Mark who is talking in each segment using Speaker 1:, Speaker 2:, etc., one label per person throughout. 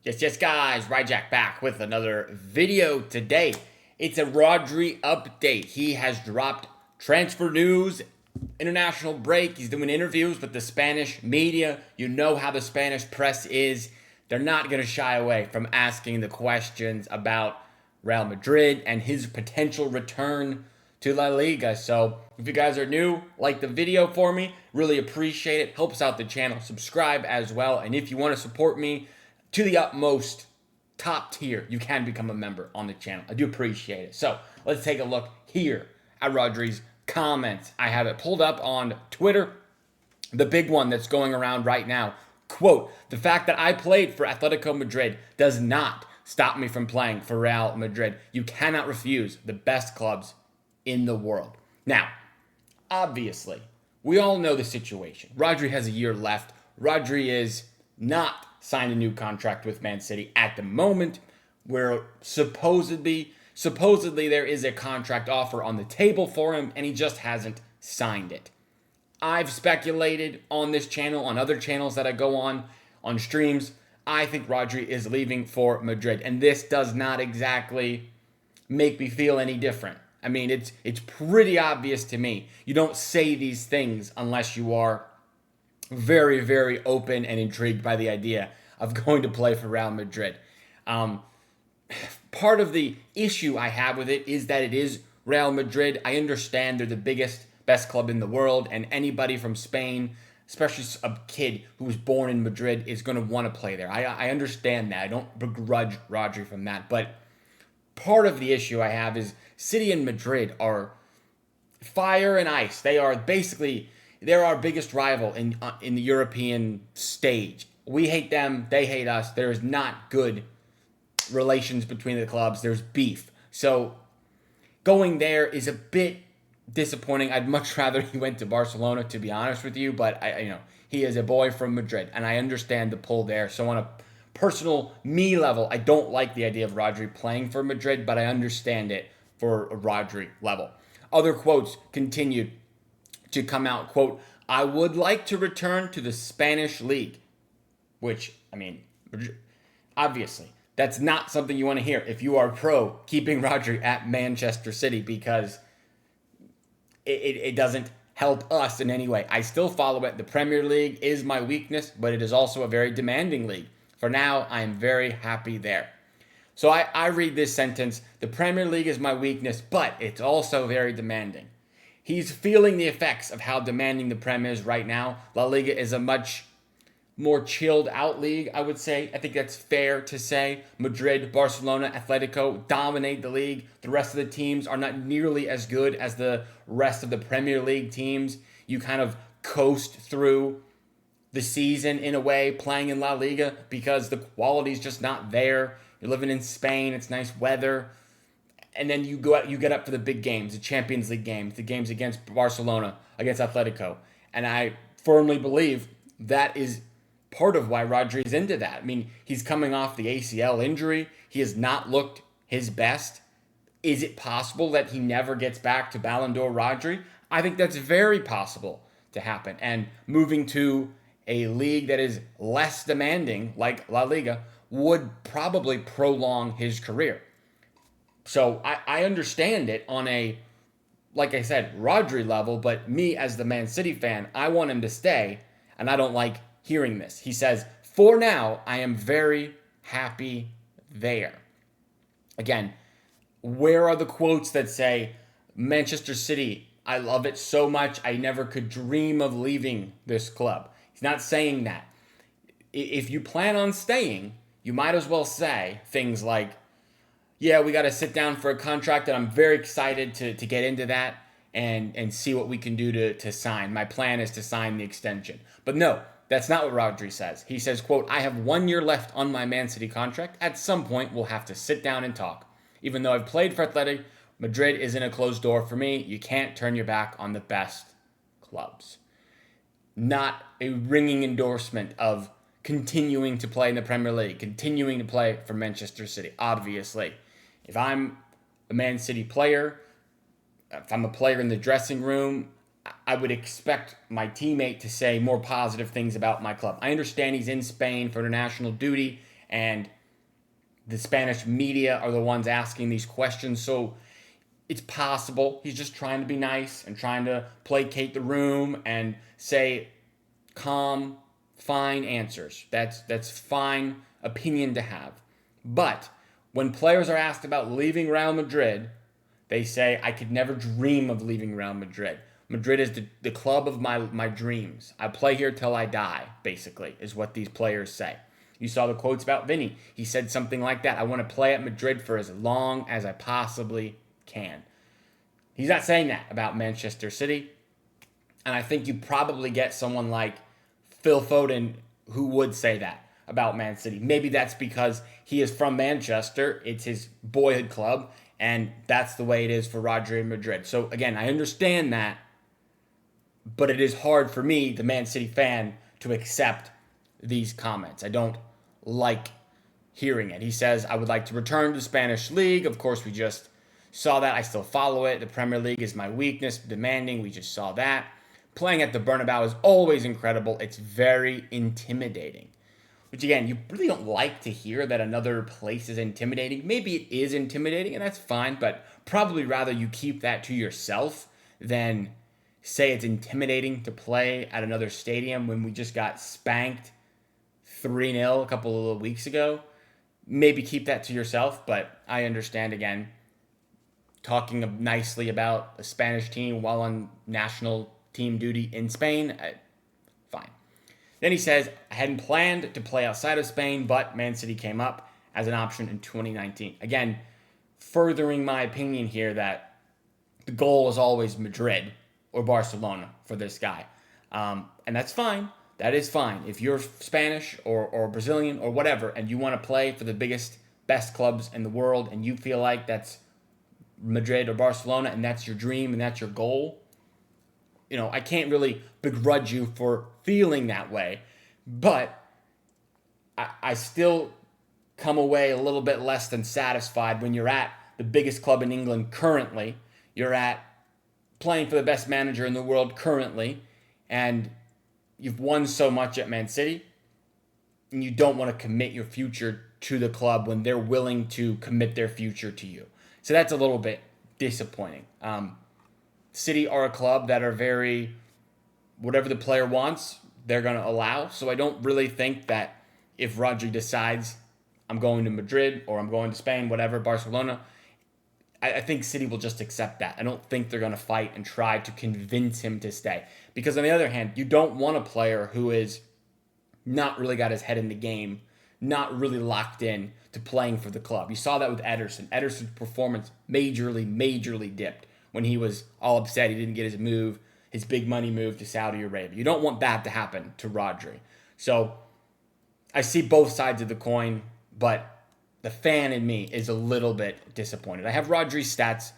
Speaker 1: Yes, guys, Ryjack back with another video today. It's a Rodri update. He has dropped transfer news, international break. He's doing interviews with the Spanish media. You know how the Spanish press is. They're not going to shy away from asking the questions about Real Madrid and his potential return to La Liga. So if you guys are new, like the video for me. Really appreciate it. Helps out the channel. Subscribe as well. And if you want to support me to the utmost, top tier, you can become a member on the channel. I do appreciate it. So let's take a look here at Rodri's comments. I have it pulled up on Twitter. The big one that's going around right now. Quote, "The fact that I played for Atletico Madrid does not stop me from playing for Real Madrid. You cannot refuse the best clubs in the world." Now, obviously, we all know the situation. Rodri has a year left. Rodri is not signed a new contract with Man City at the moment, where supposedly there is a contract offer on the table for him, and he just hasn't signed it. I've speculated on this channel, on other channels that I go on streams. I think Rodri is leaving for Madrid, and this does not exactly make me feel any different. I mean, it's pretty obvious to me. You don't say these things unless you are very, very open and intrigued by the idea of going to play for Real Madrid. Part of the issue I have with it is that it is Real Madrid. I understand they're the best club in the world, and anybody from Spain, especially a kid who was born in Madrid, is going to want to play there. I understand that. I don't begrudge Rodri from that. But part of the issue I have is City and Madrid are fire and ice. They are basically... they're our biggest rival in the European stage. We hate them, they hate us. There is not good relations between the clubs. There's beef. So going there is a bit disappointing. I'd much rather he went to Barcelona, to be honest with you. But he is a boy from Madrid, and I understand the pull there. So on a personal me level, I don't like the idea of Rodri playing for Madrid, but I understand it for a Rodri level. Other quotes continued to come out. Quote, "I would like to return to the Spanish league," which, I mean, obviously, that's not something you want to hear if you are pro keeping Rodri at Manchester City, because it doesn't help us in any way. I still follow it. The Premier League is my weakness, but it is also a very demanding league. For now, I am very happy there. So I read this sentence: the Premier League is my weakness, but it's also very demanding. He's feeling the effects of how demanding the Prem is right now. La Liga is a much more chilled out league, I would say. I think that's fair to say. Madrid, Barcelona, Atletico dominate the league. The rest of the teams are not nearly as good as the rest of the Premier League teams. You kind of coast through the season in a way playing in La Liga because the quality is just not there. You're living in Spain, it's nice weather. And then you go out, you get up for the big games, the Champions League games, the games against Barcelona, against Atletico. And I firmly believe that is part of why Rodri is into that. I mean, he's coming off the ACL injury. He has not looked his best. Is it possible that he never gets back to Ballon d'Or Rodri? I think that's very possible to happen. And moving to a league that is less demanding, like La Liga, would probably prolong his career. So I understand it on a, like I said, Rodri level, but me as the Man City fan, I want him to stay, and I don't like hearing this. He says, "For now, I am very happy there." Again, where are the quotes that say, "Manchester City, I love it so much, I never could dream of leaving this club"? He's not saying that. If you plan on staying, you might as well say things like, "Yeah, we got to sit down for a contract, and I'm very excited to get into that and see what we can do to sign. My plan is to sign the extension." But no, that's not what Rodri says. He says, quote, "I have 1 year left on my Man City contract. At some point, we'll have to sit down and talk. Even though I've played for Atletico, Madrid isn't a closed door for me. You can't turn your back on the best clubs." Not a ringing endorsement of continuing to play in the Premier League, continuing to play for Manchester City, obviously. If I'm a Man City player, if I'm a player in the dressing room, I would expect my teammate to say more positive things about my club. I understand he's in Spain for international duty, and the Spanish media are the ones asking these questions. So it's possible he's just trying to be nice and trying to placate the room and say calm, fine answers. That's fine opinion to have. But when players are asked about leaving Real Madrid, they say, I could never dream of leaving Real Madrid. Madrid is the club of my dreams. I play here till I die, basically, is what these players say. You saw the quotes about Vinny. He said something like that. I want to play at Madrid for as long as I possibly can. He's not saying that about Manchester City. And I think you probably get someone like Phil Foden who would say that about Man City. Maybe that's because he is from Manchester. It's his boyhood club. And that's the way it is for Rodri in Madrid. So, again, I understand that. But it is hard for me, the Man City fan, to accept these comments. I don't like hearing it. He says, I would like to return to the Spanish League. Of course, we just saw that. I still follow it. The Premier League is my weakness, demanding. We just saw that. Playing at the Bernabeu is always incredible. It's very intimidating. Which, again, you really don't like to hear that another place is intimidating. Maybe it is intimidating, and that's fine, but probably rather you keep that to yourself than say it's intimidating to play at another stadium when we just got spanked 3-0 a couple of weeks ago. Maybe keep that to yourself, but I understand, again, talking nicely about the Spanish team while on national team duty in Spain, fine. Then he says, I hadn't planned to play outside of Spain, but Man City came up as an option in 2019. Again, furthering my opinion here that the goal is always Madrid or Barcelona for this guy. And that's fine. That is fine. If you're Spanish or Brazilian or whatever, and you want to play for the biggest, best clubs in the world, and you feel like that's Madrid or Barcelona, and that's your dream and that's your goal, I can't really begrudge you for feeling that way, but I still come away a little bit less than satisfied when you're at the biggest club in England currently, you're at playing for the best manager in the world currently, and you've won so much at Man City, and you don't want to commit your future to the club when they're willing to commit their future to you. So that's a little bit disappointing. City are a club that are very, whatever the player wants, they're going to allow. So I don't really think that if Rodri decides I'm going to Madrid or I'm going to Spain, whatever, Barcelona, I think City will just accept that. I don't think they're going to fight and try to convince him to stay. Because on the other hand, you don't want a player who is not really got his head in the game, not really locked in to playing for the club. You saw that with Ederson. Ederson's performance majorly dipped when he was all upset he didn't get his big money move to Saudi Arabia. You don't want that to happen to Rodri. So I see both sides of the coin, but the fan in me is a little bit disappointed. I have Rodri's stats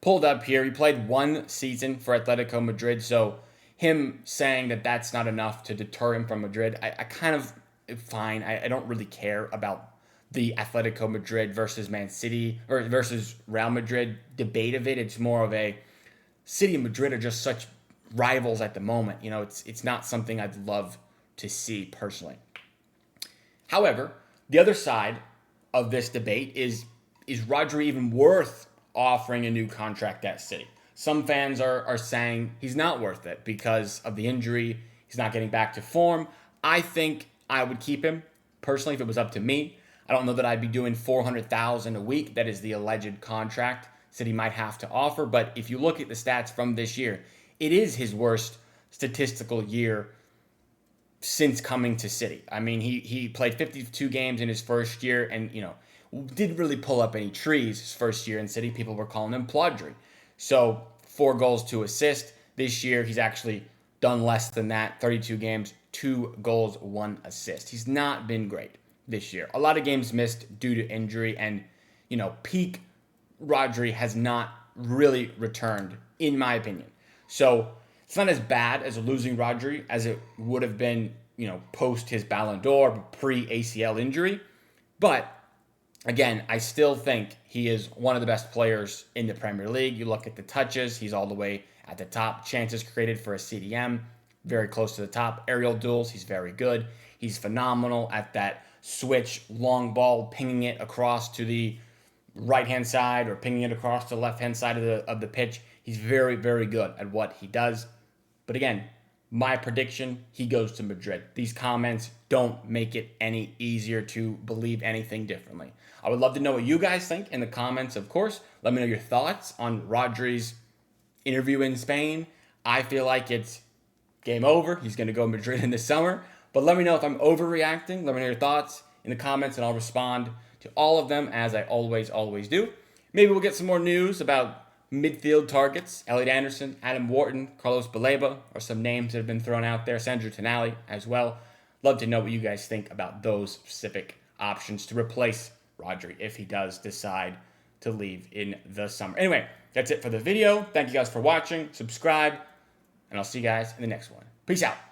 Speaker 1: pulled up here. He played one season for Atletico Madrid, so him saying that that's not enough to deter him from Madrid, I kind of, fine. I don't really care about the Atletico Madrid versus Man City or versus Real Madrid debate of it. It's more of a City and Madrid are just such rivals at the moment. It's not something I'd love to see personally. However, the other side of this debate is Rodri even worth offering a new contract at City? Some fans are saying he's not worth it because of the injury. He's not getting back to form. I think I would keep him personally if it was up to me. I don't know that I'd be doing $400,000 a week. That is the alleged contract City might have to offer. But if you look at the stats from this year, it is his worst statistical year since coming to City. I mean, he played 52 games in his first year and, didn't really pull up any trees his first year in City. People were calling him Plodri. So 4 goals, 2 assists. This year, he's actually done less than that. 32 games, 2 goals, 1 assist. He's not been great this year. A lot of games missed due to injury, and, peak Rodri has not really returned, in my opinion. So it's not as bad as a losing Rodri as it would have been, post his Ballon d'Or, pre-ACL injury. But again, I still think he is one of the best players in the Premier League. You look at the touches, he's all the way at the top. Chances created for a CDM, very close to the top. Aerial duels, he's very good. He's phenomenal at that switch, long ball, pinging it across to the right-hand side or pinging it across to the left-hand side of the pitch. He's very, very good at what he does. But again, my prediction, he goes to Madrid. These comments don't make it any easier to believe anything differently. I would love to know what you guys think in the comments, of course. Let me know your thoughts on Rodri's interview in Spain. I feel like it's game over. He's going to go to Madrid in the summer. But let me know if I'm overreacting. Let me know your thoughts in the comments, and I'll respond to all of them as I always do. Maybe we'll get some more news about midfield targets. Elliot Anderson, Adam Wharton, Carlos Baleba are some names that have been thrown out there. Sandro Tonali as well. Love to know what you guys think about those specific options to replace Rodri if he does decide to leave in the summer. Anyway, that's it for the video. Thank you guys for watching. Subscribe, and I'll see you guys in the next one. Peace out.